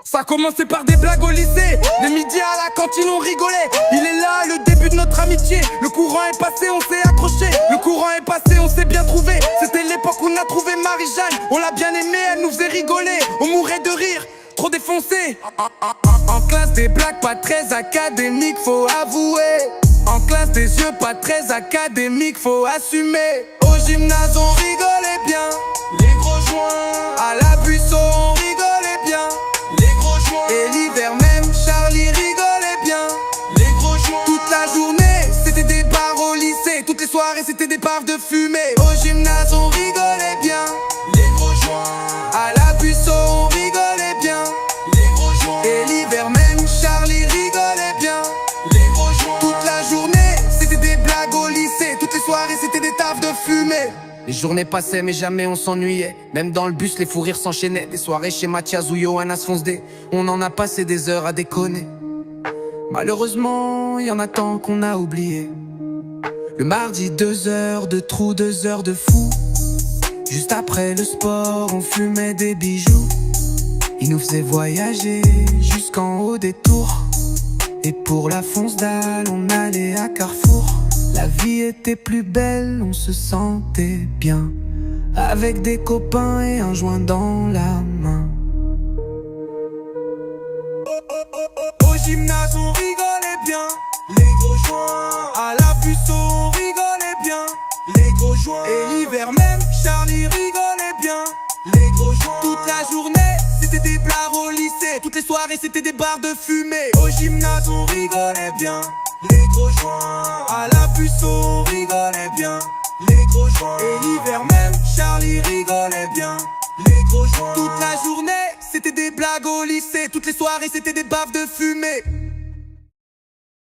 Ça a commencé par des blagues au lycée. Le midi à la cantine on rigolait. Il est là le début de notre amitié. Le courant est passé, on s'est accroché. Le courant est passé, on s'est bien trouvé. C'était l'époque où on a trouvé Marie-Jeanne. On l'a bien aimée, elle nous faisait rigoler. On mourait de rire, trop défoncé. En classe des blagues pas très académiques, faut avouer. En classe des yeux pas très académiques, faut assumer. Au gymnase on rigolait bien. Les gros joints à la buisson on rigolait bien. Les gros joints. Et l'hiver même Charlie rigolait bien. Les gros joints. Toute la journée c'était des bars au lycée. Toutes les soirées c'était des baves de fumée. Au gymnase on rigolait bien. Les gros joints. À la buisson on rigolait bien. Les gros joints. Et l'hiver même Charlie rigolait bien. Les gros joints. Toute la journée c'était des blagues au lycée. Toutes les soirées c'était des taffes de fumée. Les journées passaient mais jamais on s'ennuyait. Même dans le bus les fous rires s'enchaînaient. Des soirées chez Mathias ou Johanna se foncent. On en a passé des heures à déconner. Malheureusement y en a tant qu'on a oublié. Le mardi 2 heures de trou, 2 heures de fou. Juste après le sport on fumait des bijoux. Ils nous faisaient voyager jusqu'en haut des tours. Et pour la fonce dalle on allait à Carrefour. La vie était plus belle, on se sentait bien. Avec des copains et un joint dans la main. Au gymnase on rigolait bien. Les gros joints. À la buisson on rigolait bien. Les gros joints. Et l'hiver même Charlie rigolait bien. Les gros joints. Toute la journée c'était des blagues au lycée. Toutes les soirées c'était des barres de fumée. Au gymnase on rigolait bien. Les gros joints. À la buisson on rigolait bien. Les gros joints. Et l'hiver même Charlie rigolait bien. Les gros joints. Toute la journée c'était des blagues au lycée. Toutes les soirées c'était des baves de fumée.